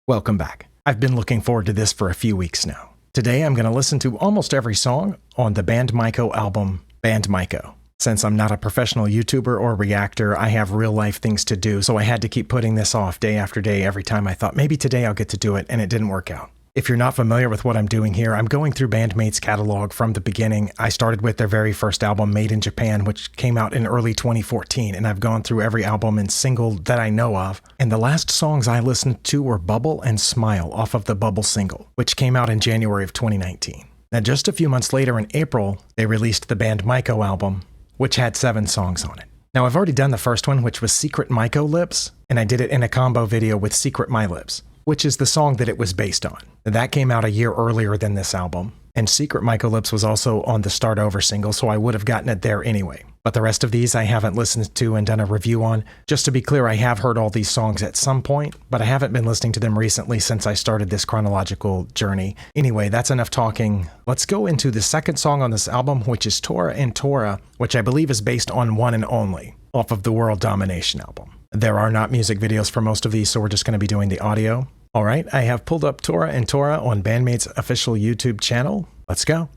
Welcome back. I've been looking forward to this for a few weeks now. Today I'm going to listen to almost every song on the Band-Maiko album, Band-Maiko. Since I'm not a professional YouTuber or reactor, I have real life things to do, so I had to keep putting this off day after day every time I thought maybe today I'll get to do it, and it didn't work out. If you're not familiar with what I'm doing here, I'm going through Band-Maid's catalog from the beginning. I started with their very first album, Made in Japan, which came out in early 2014, and I've gone through every album and single that I know of. And the last songs I listened to were Bubble and Smile off of the Bubble single, which came out in January of 2019. Now, just a few months later in April, they released the Band-Maiko album, which had 7 songs on it. Now, I've already done the first one, which was Secret Maiko Lips, and I did it in a combo video with Secret My Lips, which is the song that it was based on. That came out a year earlier than this album, and Secret Maiko Lips was also on the Start Over single, so I would have gotten it there anyway. But the rest of these I haven't listened to and done a review on. Just to be clear, I have heard all these songs at some point, but I haven't been listening to them recently since I started this chronological journey. Anyway, that's enough talking. Let's go into the second song on this album, which is Tora and Tora, which I believe is based on One and Only, off of the World Domination album. There are not music videos for most of these, so we're just going to be doing the audio. All right, I have pulled up Tora and Tora on Band-Maid's official YouTube channel. Let's go.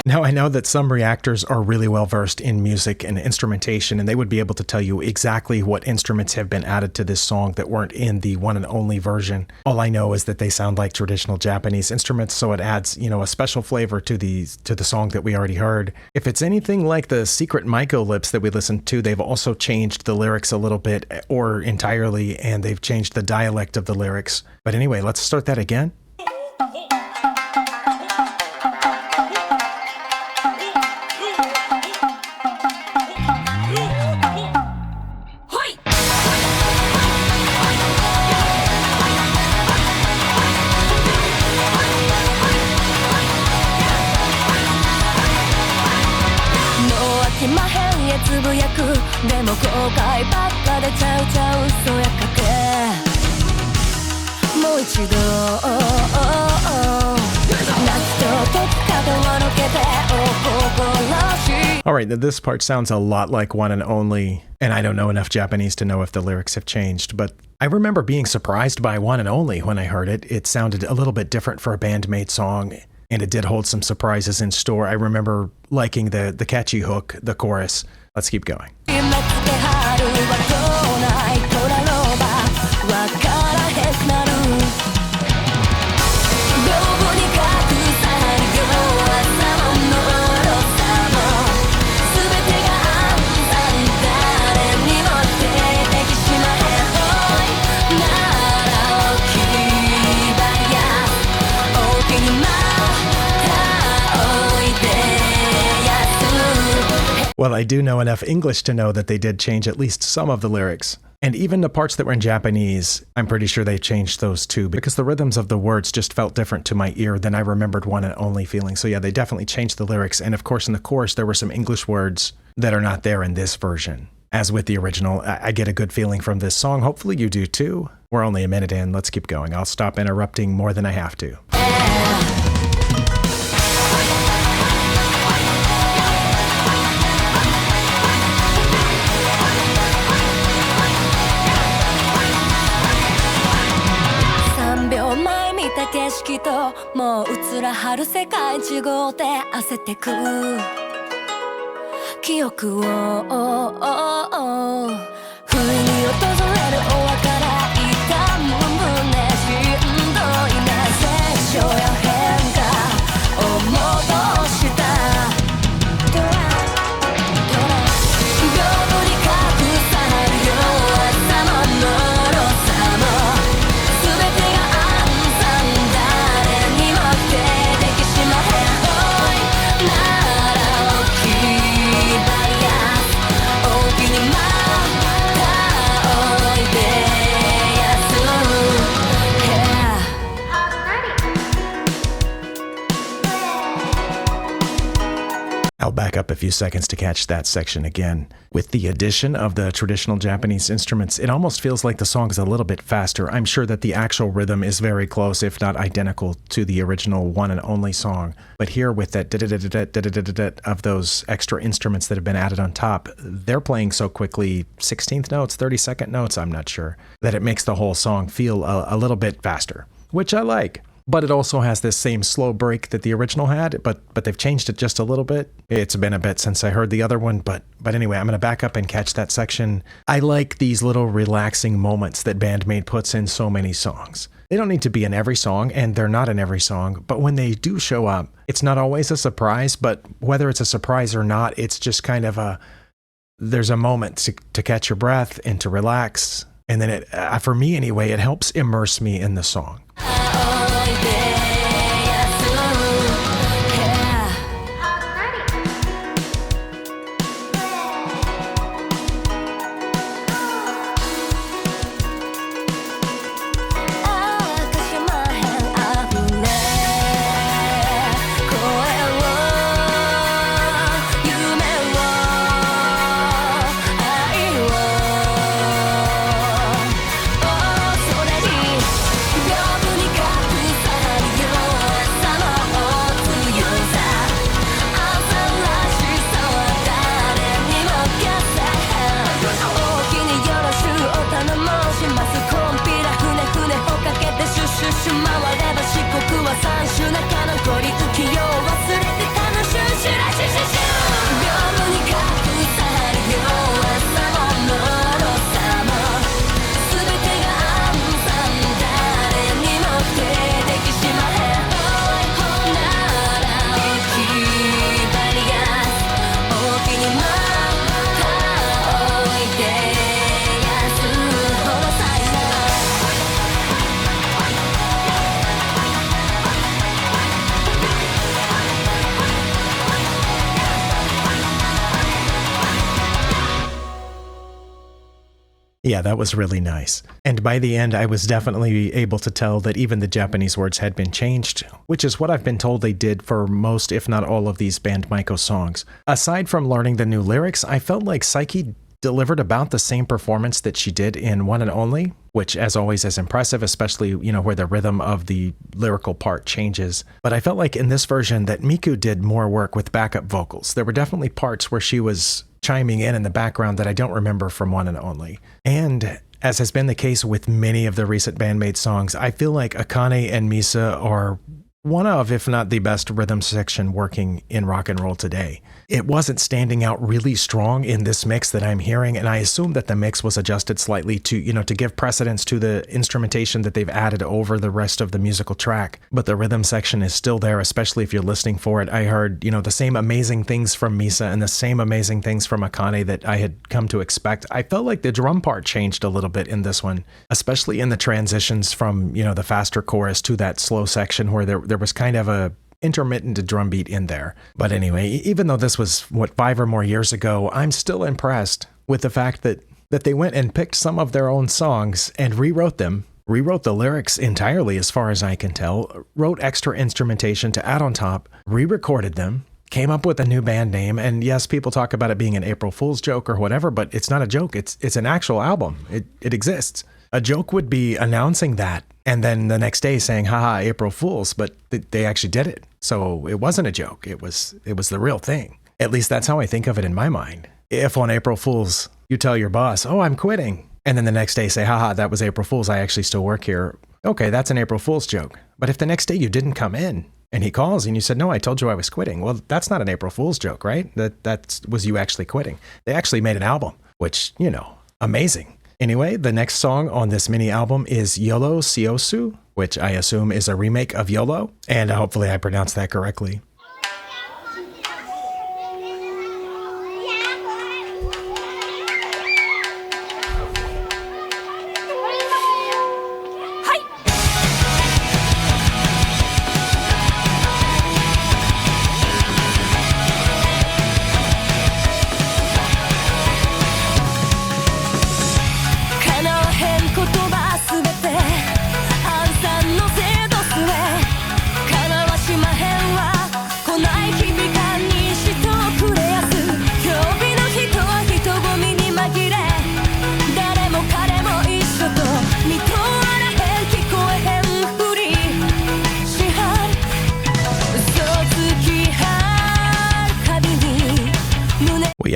Now, I know that some reactors are really well versed in music and instrumentation, and they would be able to tell you exactly what instruments have been added to this song that weren't in the One and Only version. All I know is that they sound like traditional Japanese instruments, so it adds, a special flavor to the song that we already heard. If it's anything like the Secret Maiko Lips that we listened to, they've also changed the lyrics a little bit, or entirely, and they've changed the dialect of the lyrics. But anyway, let's start that again. Alright, this part sounds a lot like One and Only, and I don't know enough Japanese to know if the lyrics have changed, but I remember being surprised by One and Only when I heard it. It sounded a little bit different for a Band-Maid song, and it did hold some surprises in store. I remember liking the catchy hook, the chorus. Let's keep going. Well, I do know enough English to know that they did change at least some of the lyrics. And even the parts that were in Japanese, I'm pretty sure they changed those too, because the rhythms of the words just felt different to my ear than I remembered One and Only feeling. So yeah, they definitely changed the lyrics. And of course, in the chorus, there were some English words that are not there in this version. As with the original, I get a good feeling from this song. Hopefully you do too. We're only a minute in. Let's keep going. I'll stop interrupting more than I have to. back up a few seconds to catch that section again. With the addition of the traditional Japanese instruments, it almost feels like the song is a little bit faster. I'm sure that the actual rhythm is very close, if not identical, to the original one and only song. But here with that of those extra instruments that have been added on top, they're playing so quickly, 16th notes, 32nd notes, I'm not sure, that it makes the whole song feel a little bit faster, which I like. But it also has this same slow break that the original had, but they've changed it just a little bit. It's been a bit since I heard the other one, but anyway, I'm going to back up and catch that section. I like these little relaxing moments that Band-Maid puts in so many songs. They don't need to be in every song, and they're not in every song, but when they do show up, it's not always a surprise, but whether it's a surprise or not, it's just kind of there's a moment to catch your breath and to relax, and then for me anyway, it helps immerse me in the song. Yeah, that was really nice. And by the end, I was definitely able to tell that even the Japanese words had been changed, which is what I've been told they did for most, if not all, of these Band-Maiko songs. Aside from learning the new lyrics, I felt like Saiki delivered about the same performance that she did in One and Only, which as always is impressive, especially, where the rhythm of the lyrical part changes. But I felt like in this version that Miku did more work with backup vocals. There were definitely parts where she was chiming in the background that I don't remember from One and Only. And as has been the case with many of the recent Band-Maid songs, I feel like Akane and Misa are one of, if not the best rhythm section working in rock and roll today. It wasn't standing out really strong in this mix that I'm hearing, and I assume that the mix was adjusted slightly to give precedence to the instrumentation that they've added over the rest of the musical track. But the rhythm section is still there, especially if you're listening for it. I heard, the same amazing things from Misa and the same amazing things from Akane that I had come to expect. I felt like the drum part changed a little bit in this one, especially in the transitions from, the faster chorus to that slow section where there was kind of a intermittent drum beat in there. But anyway, even though this was 5 or more years ago, I'm still impressed with the fact that they went and picked some of their own songs and rewrote them, rewrote the lyrics entirely as far as I can tell, wrote extra instrumentation to add on top, re-recorded them, came up with a new band name, and yes, people talk about it being an April Fool's joke or whatever, but it's not a joke, it's an actual album. It exists. A joke would be announcing that and then the next day saying, haha, April Fools, but they actually did it. So it wasn't a joke. It was the real thing. At least that's how I think of it in my mind. If on April Fools, you tell your boss, oh, I'm quitting, and then the next day say, haha, that was April Fools, I actually still work here. Okay, that's an April Fool's joke. But if the next day you didn't come in and he calls and you said, no, I told you I was quitting. Well, that's not an April Fool's joke, right? That was you actually quitting. They actually made an album, which, amazing. Anyway, the next song on this mini album is YOLOSIOSU, which I assume is a remake of YOLO, and hopefully I pronounced that correctly.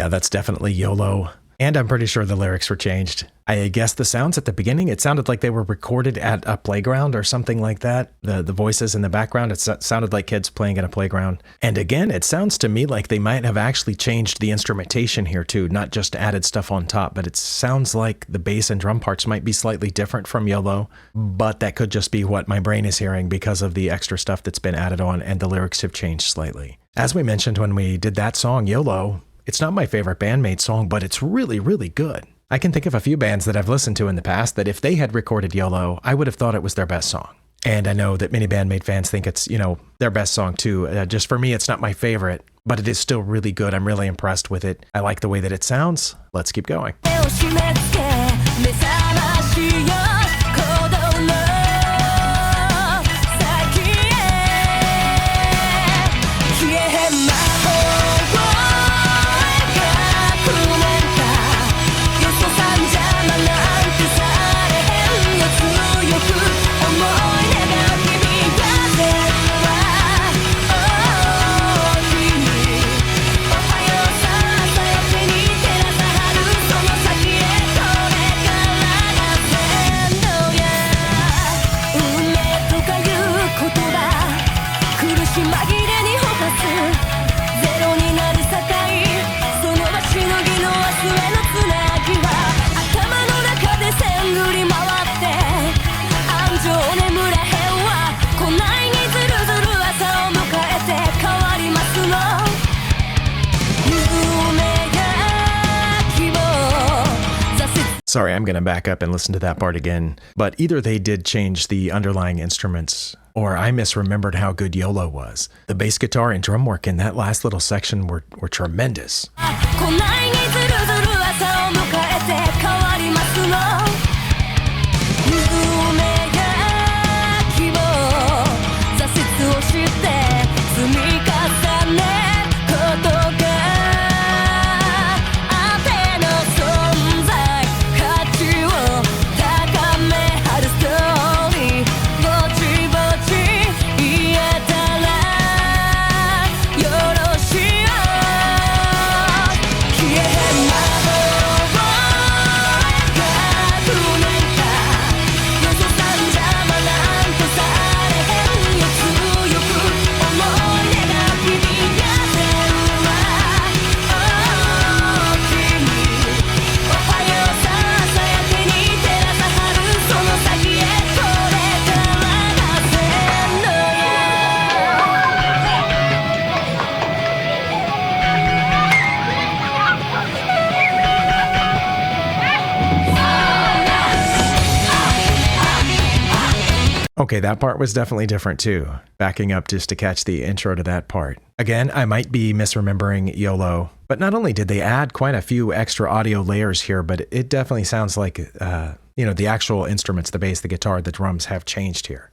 Yeah, that's definitely YOLO. And I'm pretty sure the lyrics were changed. I guess the sounds at the beginning, it sounded like they were recorded at a playground or something like that. The voices in the background, it sounded like kids playing at a playground. And again, it sounds to me like they might have actually changed the instrumentation here too, not just added stuff on top, but it sounds like the bass and drum parts might be slightly different from YOLO, but that could just be what my brain is hearing because of the extra stuff that's been added on and the lyrics have changed slightly. As we mentioned when we did that song, YOLO, it's not my favorite Band-Maid song, but it's really, really good. I can think of a few bands that I've listened to in the past that if they had recorded YOLO, I would have thought it was their best song. And I know that many Band-Maid fans think it's, their best song too. Just for me, it's not my favorite, but it is still really good. I'm really impressed with it. I like the way that it sounds. Let's keep going. Sorry, I'm going to back up and listen to that part again. But either they did change the underlying instruments, or I misremembered how good YOLO was. The bass guitar and drum work in that last little section were tremendous. Okay, that part was definitely different too. Backing up just to catch the intro to that part. Again, I might be misremembering YOLO, but not only did they add quite a few extra audio layers here, but it definitely sounds like, the actual instruments, the bass, the guitar, the drums have changed here.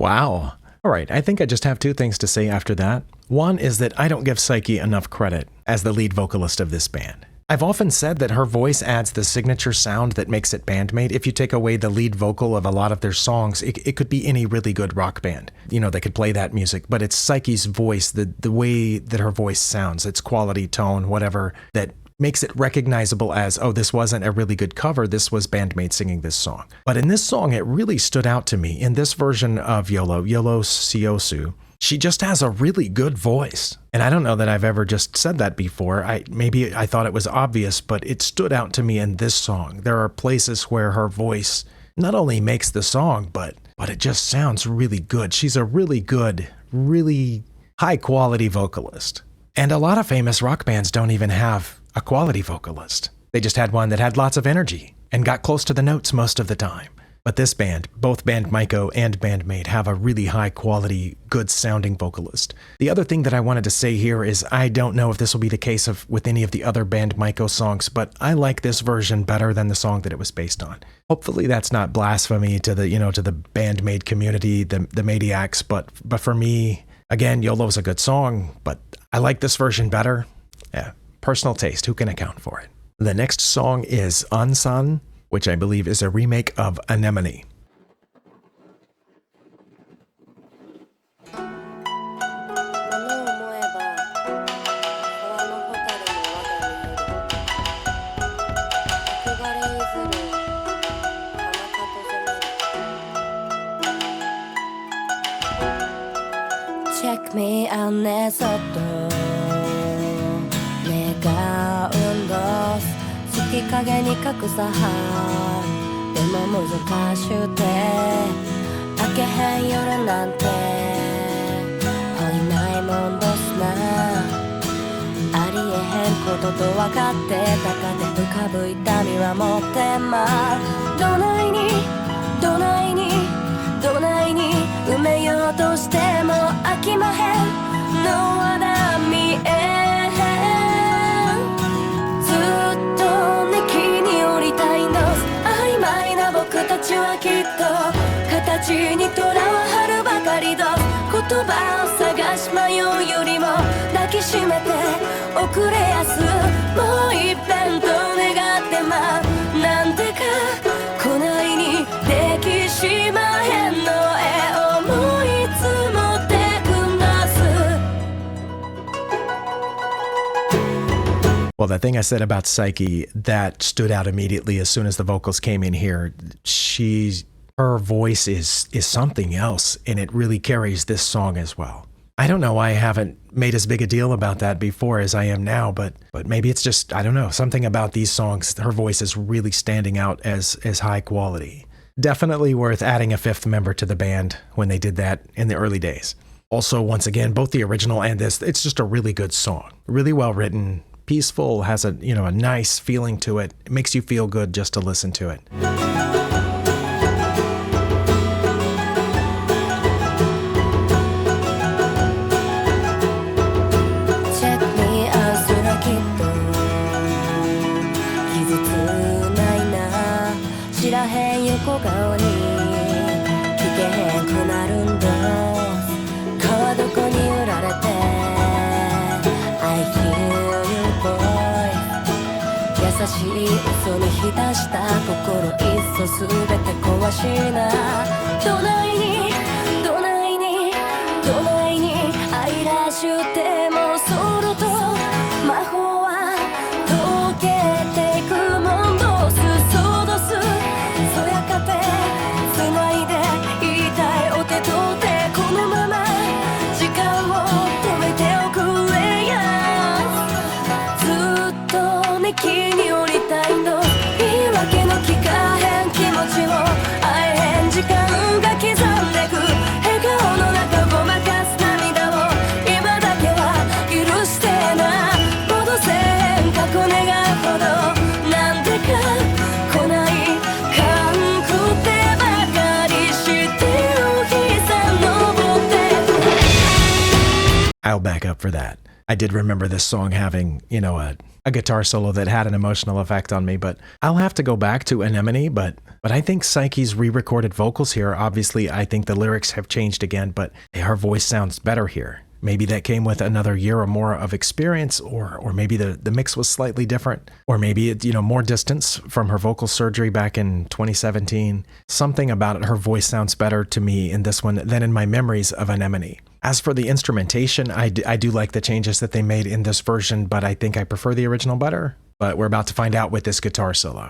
Wow. All right, I think I just have two things to say after that. One is that I don't give Psyche enough credit as the lead vocalist of this band. I've often said that her voice adds the signature sound that makes it Band-Maid. If you take away the lead vocal of a lot of their songs, it could be any really good rock band. You know, they could play that music, but it's Psyche's voice, the way that her voice sounds, its quality, tone, whatever, that makes it recognizable as, oh, this wasn't a really good cover, this was Band-Maid singing this song. But in this song, it really stood out to me. In this version of YOLOSIOSU, she just has a really good voice. And I don't know that I've ever just said that before. Maybe I thought it was obvious, but it stood out to me in this song. There are places where her voice not only makes the song, but it just sounds really good. She's a really good, really high quality vocalist. And a lot of famous rock bands don't even have a quality vocalist. They just had one that had lots of energy and got close to the notes most of the time. But this band, both Band-Maiko and Band-Maid, have a really high quality, good sounding vocalist. The other thing that I wanted to say here is I don't know if this will be the case with any of the other Band-Maiko songs, but I like this version better than the song that it was based on. Hopefully that's not blasphemy to the Band-Maid community, the Maniacs, but for me, again, YOLO's a good song, but I like this version better. Yeah, personal taste, who can account for it? The next song is Ansan, which I believe is a remake of Anemone. Check me out ねそっと願うんだ月影に隠さはでも難しゅうて明けへん夜なんてほいないもんどすなありえへんことと分かってたかで浮かぶ痛みは持ってまどないにどないにどないに埋めようとしても飽きまへんのはだ見えへんずっとね木に降りたいの曖昧な僕たちはきっと形にとらわはるばかりど言葉を探し迷うよりも抱きしめて遅れやすもう一遍と願ってまなんてかこないにできしまへんのWell, the thing I said about Psyche that stood out immediately as soon as the vocals came in here, her voice is something else, and it really carries this song as well. I don't know why I haven't made as big a deal about that before as I am now, but maybe it's just, I don't know, something about these songs, her voice is really standing out as high quality. Definitely worth adding a fifth member to the band when they did that in the early days. Also, once again, both the original and this, it's just a really good song, really well written, peaceful, has a nice feeling to it. It makes you feel good just to listen to it.優しい嘘に浸した心いっそすべて壊しなどないにどないにどないに愛らしゅうてもそろと魔法は溶けていくもんどうすそうどすそやかてつないで言いたいお手と手このまま時間を止めておくれやずっとね君I'll back up for that. I did remember this song having, a a guitar solo that had an emotional effect on me, but I'll have to go back to Anemone, but I think Psyche's re-recorded vocals here, obviously I think the lyrics have changed again, but her voice sounds better here. Maybe that came with another year or more of experience, or maybe the mix was slightly different, or maybe it, more distance from her vocal surgery back in 2017. Something about it, her voice sounds better to me in this one than in my memories of Anemone. As for the instrumentation, I do like the changes that they made in this version, but I think I prefer the original better. But we're about to find out with this guitar solo.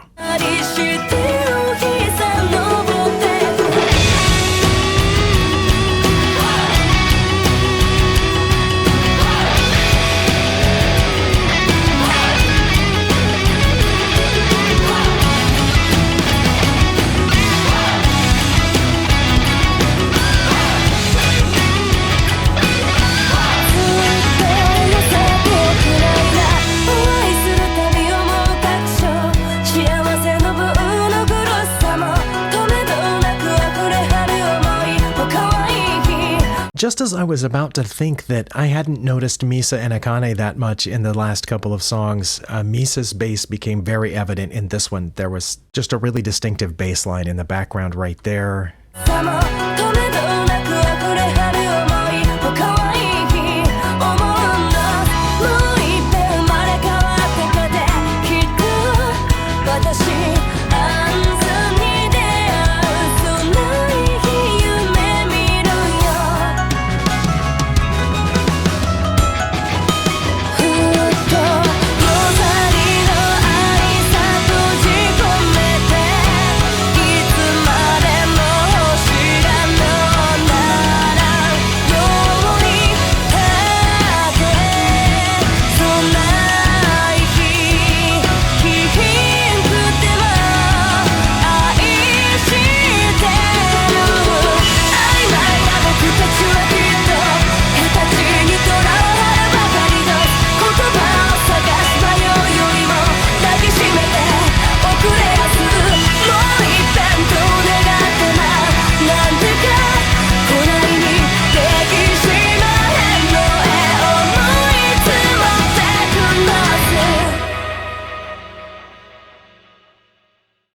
Just as I was about to think that I hadn't noticed Misa and Akane that much in the last couple of songs, Misa's bass became very evident in this one. There was just a really distinctive bass line in the background right there.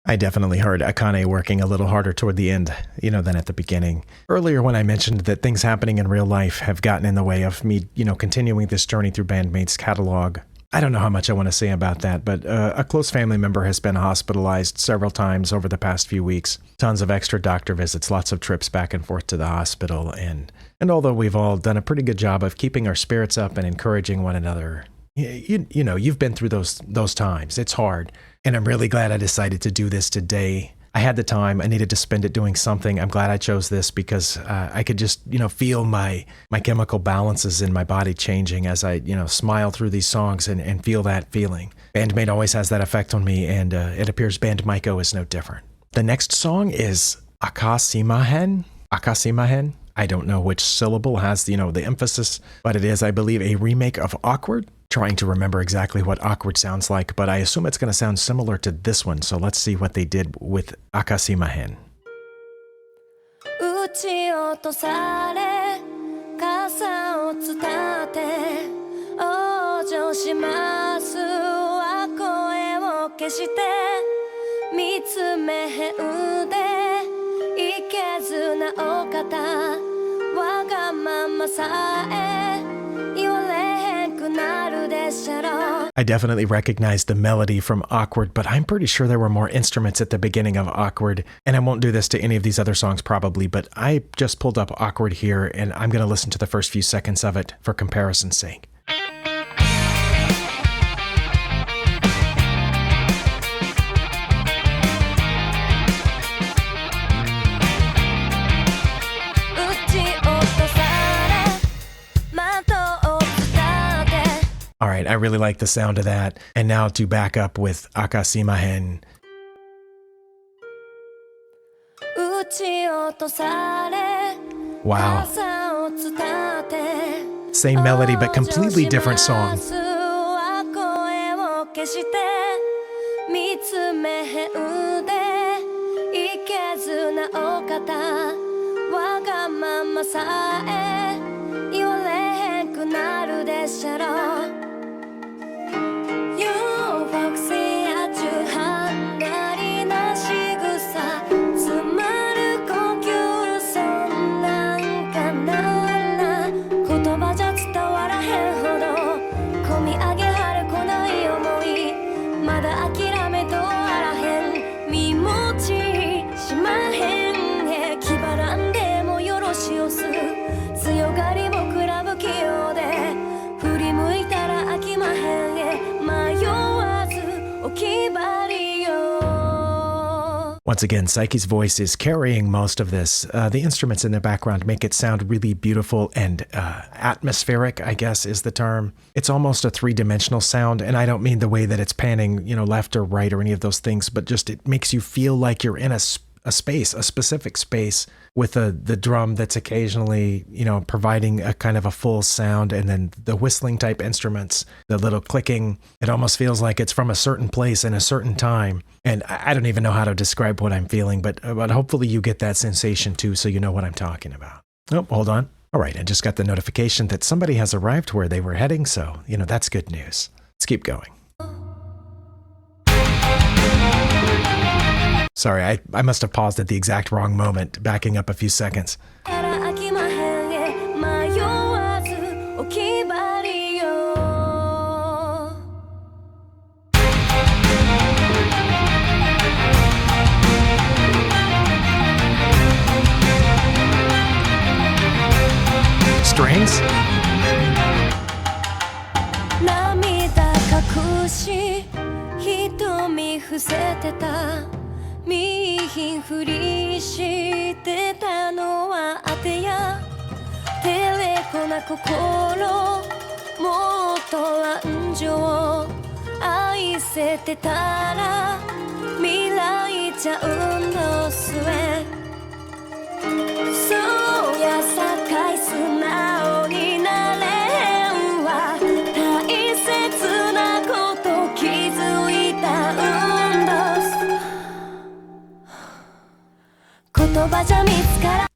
I definitely heard Akane working a little harder toward the end, than at the beginning. Earlier when I mentioned that things happening in real life have gotten in the way of me, continuing this journey through Band-Maid's catalog. I don't know how much I want to say about that, but a close family member has been hospitalized several times over the past few weeks. Tons of extra doctor visits, lots of trips back and forth to the hospital, and although we've all done a pretty good job of keeping our spirits up and encouraging one another, you've been through those times. It's hard. And I'm really glad I decided to do this today. I had the time. I needed to spend it doing something. I'm glad I chose this because I could just, feel my chemical balances in my body changing as I, smile through these songs and feel that feeling. Band-Maid always has that effect on me, and it appears Band-Maiko is no different. The next song is Akasimahen. Akasimahen. I don't know which syllable has, the emphasis, but it is, I believe, a remake of Awkward. Trying to remember exactly what Awkward sounds like, but I assume it's going to sound similar to this one, so let's see what they did with Akasimahen. わがままさえ言われへんくなるでしょう I definitely recognized the melody from Awkward, but I'm pretty sure there were more instruments at the beginning of Awkward, and I won't do this to any of these other songs probably, but I just pulled up Awkward here, and I'm going to listen to the first few seconds of it for comparison's sake. All right, I really like the sound of that. And now to back up with Akasimahen. Wow. Same melody, but completely different song. Once again, Psyche's voice is carrying most of this. The instruments in the background make it sound really beautiful and atmospheric, I guess is the term. It's almost a three-dimensional sound, and I don't mean the way that it's panning, left or right or any of those things, but just it makes you feel like you're in a space, a specific space, with the drum that's occasionally, providing a kind of a full sound, and then the whistling type instruments, the little clicking. It almost feels like it's from a certain place in a certain time. And I don't even know how to describe what I'm feeling, but hopefully you get that sensation too, so you know what I'm talking about. Oh, hold on. All right, I just got the notification that somebody has arrived where they were heading, so, that's good news. Let's keep going. Sorry, I must have paused at the exact wrong moment, backing up a few seconds. Strings? 見ひんふりしてたのはあてや照れこな心もっと安情愛せてたら未来ちゃうんどすえそうやさかい素直になれへんわ大切なこと気づいたうんどす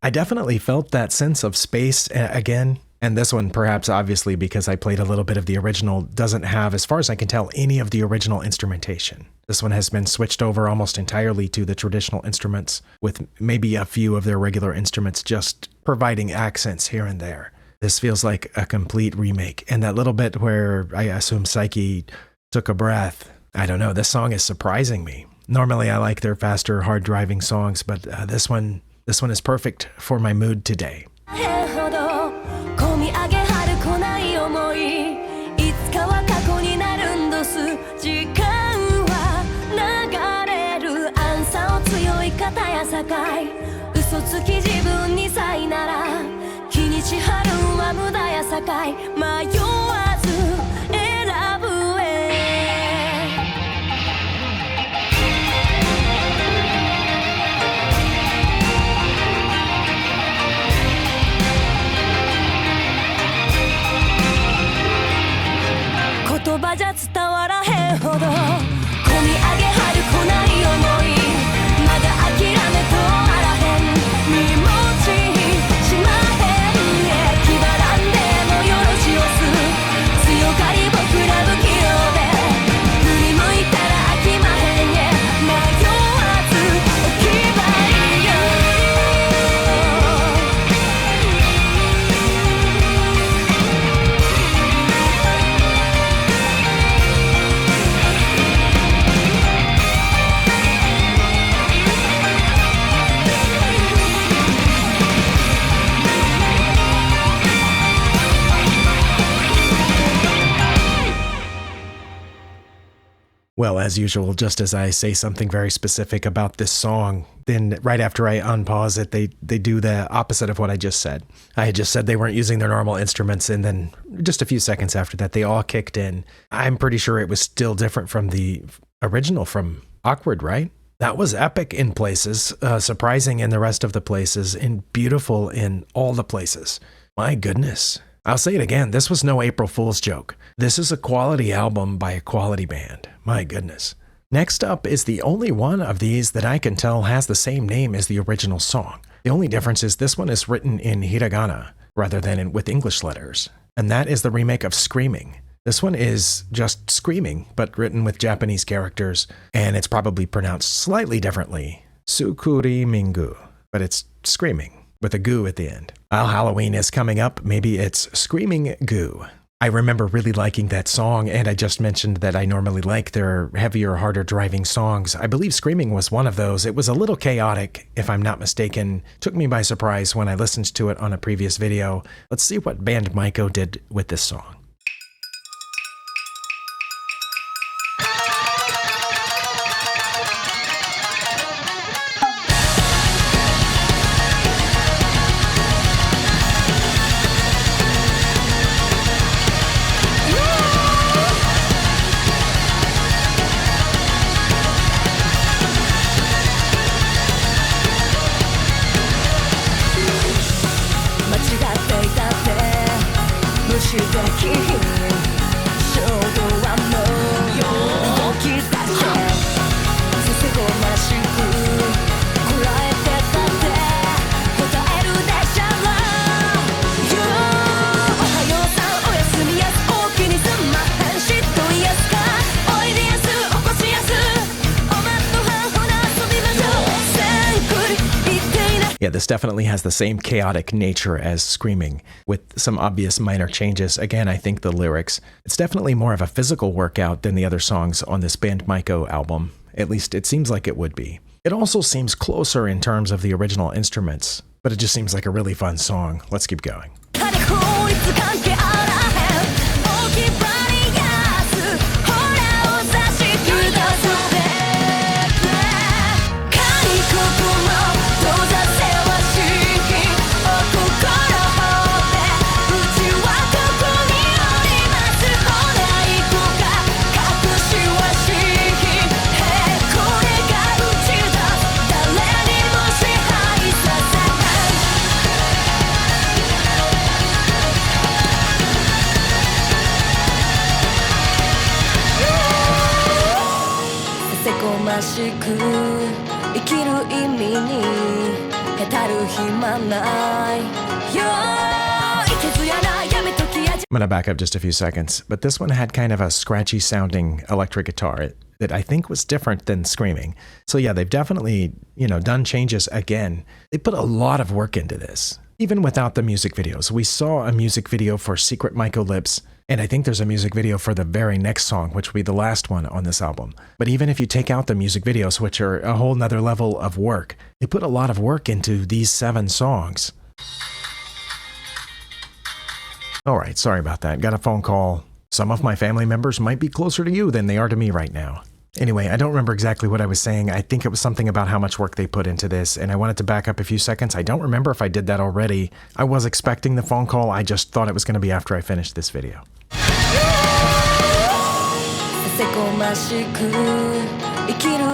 I definitely felt that sense of space again, and this one perhaps obviously because I played a little bit of the original doesn't have, as far as I can tell, any of the original instrumentation. This one has been switched over almost entirely to the traditional instruments, with maybe a few of their regular instruments just providing accents here and there. This feels like a complete remake, and that little bit where I assume Psyche took a breath, I don't know, this song is surprising me. Normally I like their faster, hard-driving songs, but this one is perfect for my mood today. Well, as usual, just as I say something very specific about this song, then right after I unpause it, they do the opposite of what I just said. I had just said they weren't using their normal instruments, and then just a few seconds after that, they all kicked in. I'm pretty sure it was still different from the original from Awkward, right? That was epic in places, surprising in the rest of the places, and beautiful in all the places. My goodness. I'll say it again, this was no April Fool's joke. This is a quality album by a quality band. My goodness. Next up is the only one of these that I can tell has the same name as the original song. The only difference is this one is written in hiragana rather than with English letters. And that is the remake of Screaming. This one is just Screaming, but written with Japanese characters, and it's probably pronounced slightly differently. Sukuri Mingu, but it's Screaming with a goo at the end. While Halloween is coming up, maybe it's Screaming Goo. I remember really liking that song, and I just mentioned that I normally like their heavier, harder driving songs. I believe Screaming was one of those. It was a little chaotic, if I'm not mistaken. Took me by surprise when I listened to it on a previous video. Let's see what Band-Maiko did with this song. this definitely has the same chaotic nature as Screaming, with some obvious minor changes. Again, I think the lyrics, it's definitely more of a physical workout than the other songs on this Band-Maiko album. At least it seems like it would be. It also seems closer in terms of the original instruments, but it just seems like a really fun song. Let's keep going. I'm going to back up just a few seconds, but this one had kind of a scratchy sounding electric guitar that I think was different than Screaming. So yeah, they've definitely, done changes again. They put a lot of work into this, even without the music videos. We saw a music video for Secret Maiko Lips, and I think there's a music video for the very next song, which will be the last one on this album. But even if you take out the music videos, which are a whole nother level of work, they put a lot of work into these 7 songs. All right, sorry about that. Got a phone call. Some of my family members might be closer to you than they are to me right now. Anyway, I don't remember exactly what I was saying. I think it was something about how much work they put into this, and I wanted to back up a few seconds. I don't remember if I did that already. I was expecting the phone call. I just thought it was going to be after I finished this video.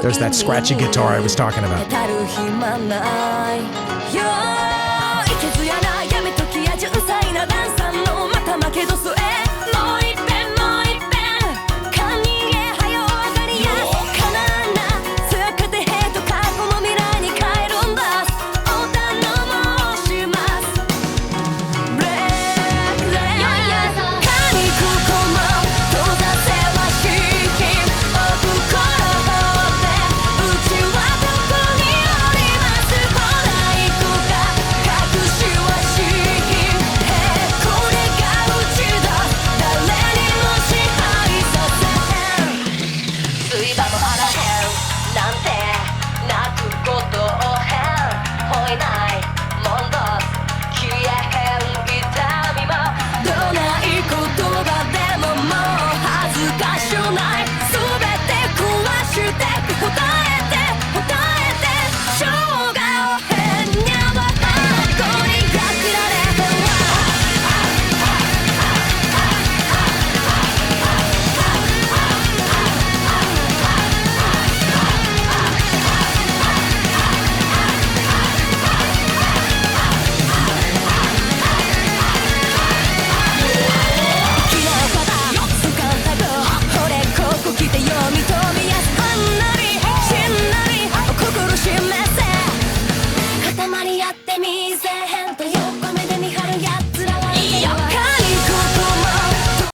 There's that scratchy guitar I was talking about.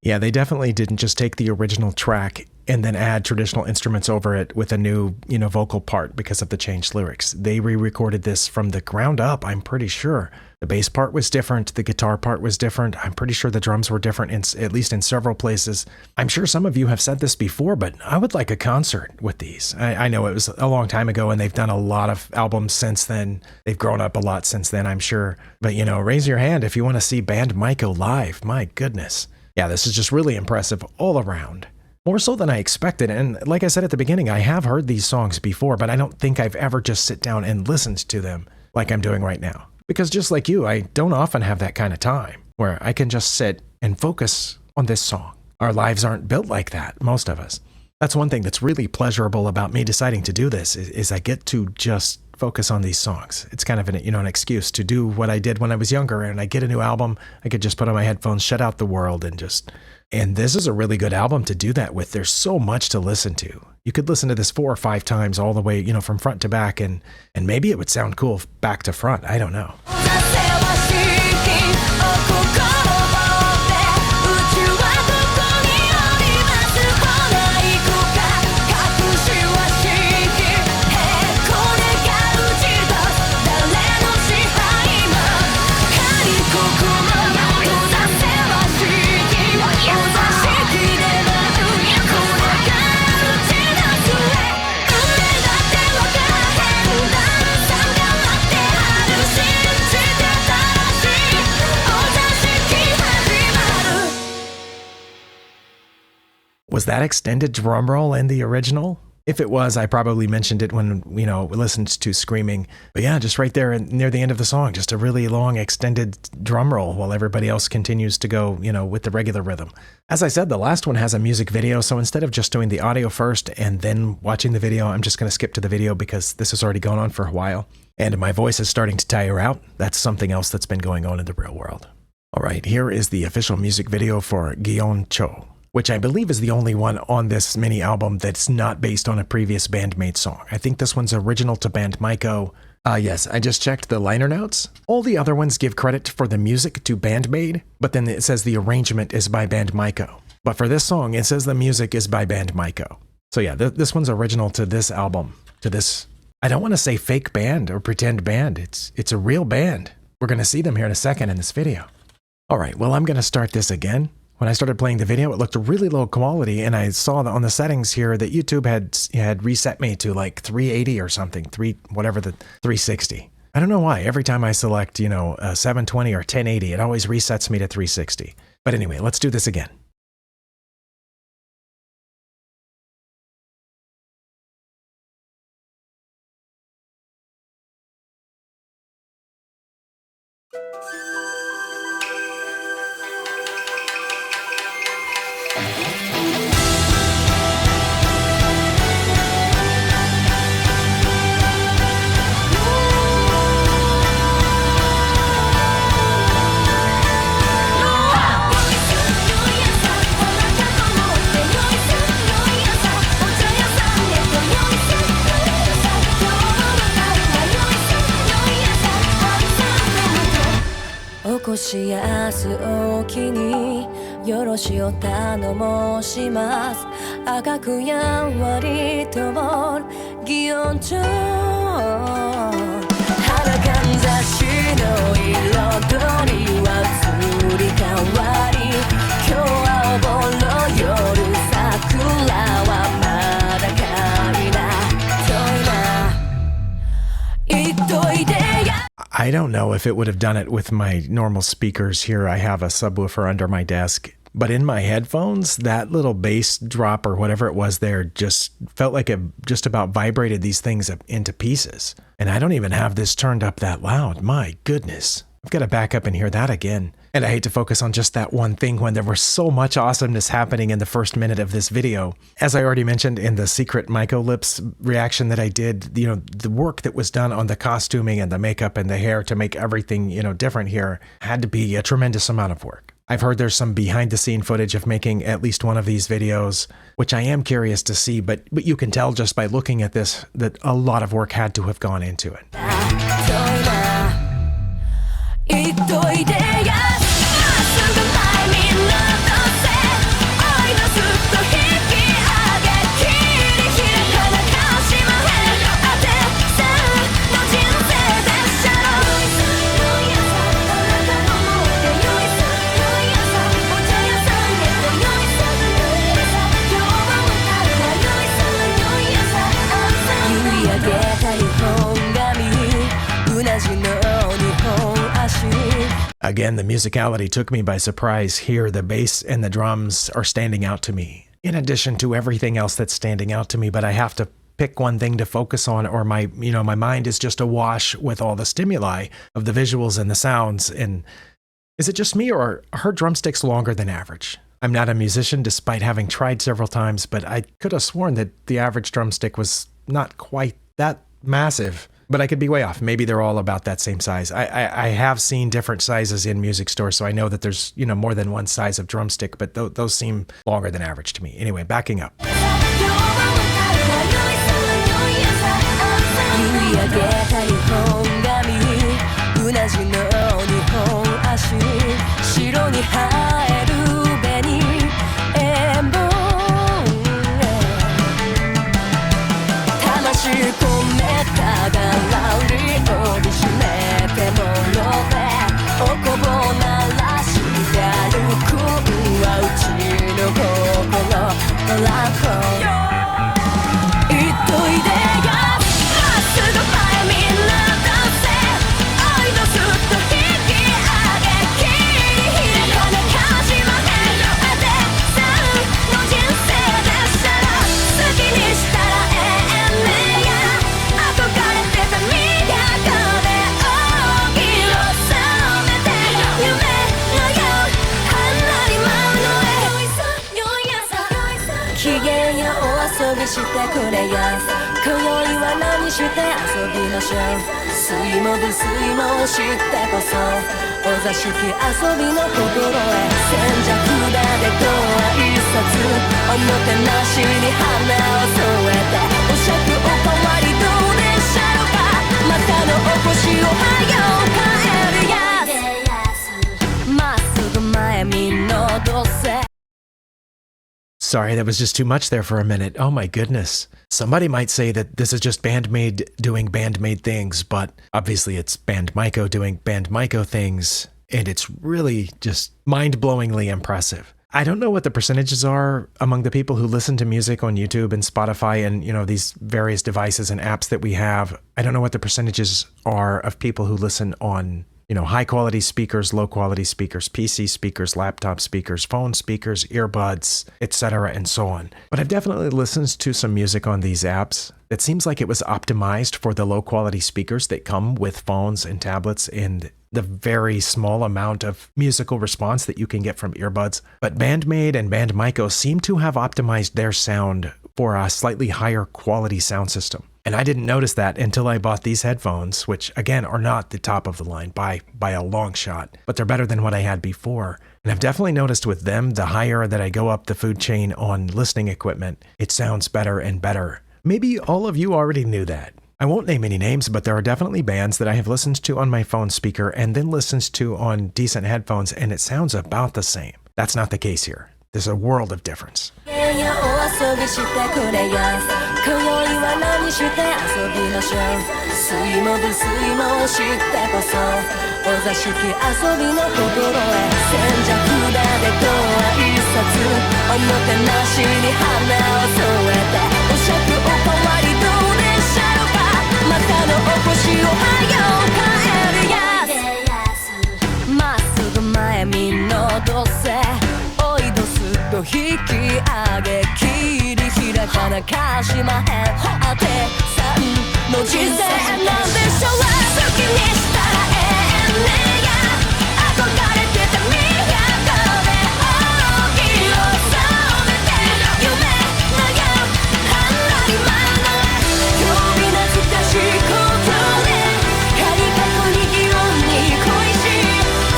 Yeah, they definitely didn't just take the original track and then add traditional instruments over it with a new, vocal part because of the changed lyrics. They re-recorded this from the ground up, I'm pretty sure. The bass part was different, the guitar part was different. I'm pretty sure the drums were different, at least in several places. I'm sure some of you have said this before, but I would like a concert with these. I know it was a long time ago and they've done a lot of albums since then. They've grown up a lot since then, I'm sure. But, raise your hand if you want to see Band-Maiko live. My goodness. Yeah, this is just really impressive all around. More so than I expected, and like I said at the beginning, I have heard these songs before, but I don't think I've ever just sit down and listened to them like I'm doing right now. Because just like you, I don't often have that kind of time where I can just sit and focus on this song. Our lives aren't built like that, most of us. That's one thing that's really pleasurable about me deciding to do this, is I get to just focus on these songs. It's kind of an excuse to do what I did when I was younger, and I get a new album, I could just put on my headphones, shut out the world, and this is a really good album to do that with. There's so much to listen to. You could listen to this 4 or 5 times all the way, from front to back, and maybe it would sound cool back to front. I don't know. Was that extended drum roll in the original? If it was, I probably mentioned it when, we listened to Screaming. But yeah, just right there near the end of the song, just a really long extended drum roll while everybody else continues to go, with the regular rhythm. As I said, the last one has a music video, so instead of just doing the audio first and then watching the video, I'm just going to skip to the video because this has already gone on for a while. And my voice is starting to tire out. That's something else that's been going on in the real world. All right, here is the official music video for Gion-cho, which I believe is the only one on this mini album that's not based on a previous Band-Maid song. I think this one's original to Band-Maiko. Yes, I just checked the liner notes. All the other ones give credit for the music to Band-Maid, but then it says the arrangement is by Band-Maiko. But for this song, it says the music is by Band-Maiko. So yeah, this one's original to this album, to this, I don't want to say fake band or pretend band. It's a real band. We're going to see them here in a second in this video. All right, well, I'm going to start this again. When I started playing the video, it looked really low quality, and I saw that on the settings here that YouTube had reset me to like 380 or something, 360. I don't know why. Every time I select, 720 or 1080, it always resets me to 360. But anyway, let's do this again.起こしやすおきによろしを頼もします赤くやんわりと祇園町花かんざしの彩りは移り変わり今日はおぼろ夜桜はまだかいな遠いな言っといてやI don't know if it would have done it with my normal speakers here. I have a subwoofer under my desk. But in my headphones, that little bass drop or whatever it was there just felt like it just about vibrated these things into pieces. And I don't even have this turned up that loud. My goodness. I've got to back up and hear that again. And I hate to focus on just that one thing when there was so much awesomeness happening in the first minute of this video. As I already mentioned in the secret Maiko Lips reaction that I did, the work that was done on the costuming and the makeup and the hair to make everything, different here had to be a tremendous amount of work. I've heard there's some behind the scene footage of making at least one of these videos, which I am curious to see, but you can tell just by looking at this that a lot of work had to have gone into it. 言っといてやまっすぐ前みんなとせ愛のすっと引き上げ切り開かなかしまへん当てさの人生でしゃろよいさあなたの思い出よいさよいさお茶屋さんへとよいさよいさ今日は別れだよいさよいさ夕焼けた日本髪うなじのAgain, the musicality took me by surprise. Here, the bass and the drums are standing out to me, in addition to everything else that's standing out to me, but I have to pick one thing to focus on or my mind is just awash with all the stimuli of the visuals and the sounds. And is it just me or are her drumsticks longer than average? I'm not a musician despite having tried several times, but I could have sworn that the average drumstick was not quite that massive. But I could be way off. Maybe they're all about that same size. I have seen different sizes in music stores, so I know that there's, more than one size of drumstick, but those seem longer than average to me. Anyway, backing up. ぎしてくれやす今宵は何して遊びましょう水も無水も知ってこそお座敷遊びの心へ千尺だでとは一冊おもてなしに花を添えてお酌おかわりどうでしょうかまたのお越しをはよ帰るやすまっすぐ前見のどせ Sorry, that was just too much there for a minute. Oh my goodness. Somebody might say that this is just Band-Maid doing Band-Maid things, but obviously it's Band-Maiko doing Band-Maiko things, and it's really just mind-blowingly impressive. I don't know what the percentages are among the people who listen to music on YouTube and Spotify and, these various devices and apps that we have. I don't know what the percentages are of people who listen on high quality speakers, low quality speakers, PC speakers, laptop speakers, phone speakers, earbuds, etc. and so on. But I've definitely listened to some music on these apps. It seems like it was optimized for the low quality speakers that come with phones and tablets and the very small amount of musical response that you can get from earbuds. But Band-Maid and Band-Maiko seem to have optimized their sound for a slightly higher quality sound system. And I didn't notice that until I bought these headphones, which again are not the top of the line by a long shot, but they're better than what I had before. And I've definitely noticed with them, the higher that I go up the food chain on listening equipment, it sounds better and better. Maybe all of you already knew that. I won't name any names, but there are definitely bands that I have listened to on my phone speaker and then listened to on decent headphones, and it sounds about the same. That's not the case here. There's a world of difference. 遊びしてくれや今宵は何して遊びましょう水も無水も知ってこそお座敷遊びの心へ千尺だでとは一冊おもてなしに花を添えてお酌おかわりどうでしょうかまたのお越しをはよ帰るやすまっすぐ前見のどせおいどすと引き上げ切り開かなかしまへんあてさんの人生なんでしょう好きにしたらええねや憧れてた都で大きいを染めて夢のよ離れ離れ興味懐かしいことでカリカコに議論に恋し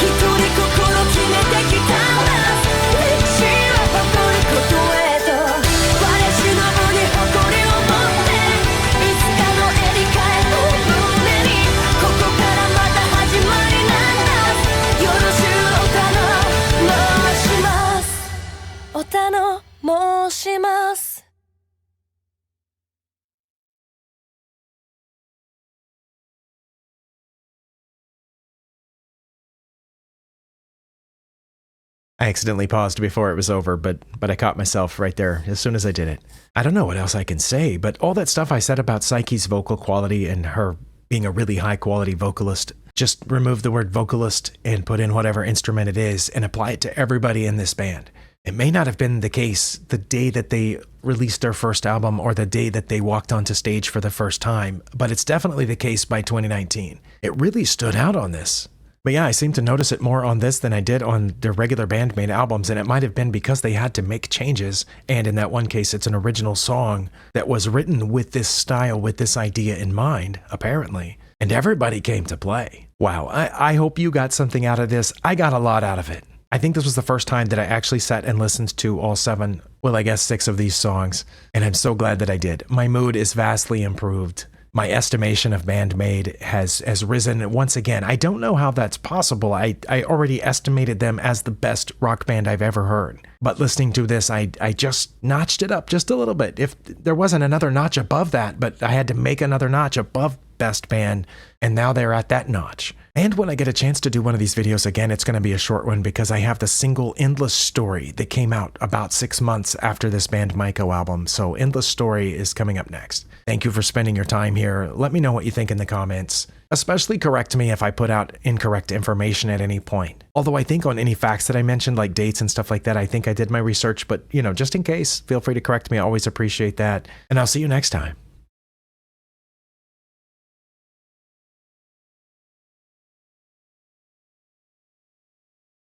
一人心決めてきたんだお頼申します I accidentally paused before it was over, but I caught myself right there as soon as I did it. I don't know what else I can say, but all that stuff I said about Psyche's vocal quality and her being a really high quality vocalist, just remove the word vocalist and put in whatever instrument it is and apply it to everybody in this band. It may not have been the case the day that they released their first album or the day that they walked onto stage for the first time, but it's definitely the case by 2019. It really stood out on this. But yeah, I seem to notice it more on this than I did on their regular Band-Maid albums, and it might have been because they had to make changes, and in that one case, it's an original song that was written with this style, with this idea in mind, apparently, and everybody came to play. Wow, I hope you got something out of this. I got a lot out of it. I think this was the first time that I actually sat and listened to all 7, well, I guess 6 of these songs, and I'm so glad that I did. My mood is vastly improved. My estimation of Band-Maid has risen once again. I don't know how that's possible. I already estimated them as the best rock band I've ever heard. But listening to this, I just notched it up just a little bit. If there wasn't another notch above that, but I had to make another notch above best band, and now they're at that notch. And when I get a chance to do one of these videos again, it's going to be a short one because I have the single Endless Story that came out about 6 months after this Band-Maiko album. So Endless Story is coming up next. Thank you for spending your time here. Let me know what you think in the comments. Especially correct me if I put out incorrect information at any point. Although I think on any facts that I mentioned, like dates and stuff like that, I think I did my research, but just in case, feel free to correct me. I always appreciate that. And I'll see you next time.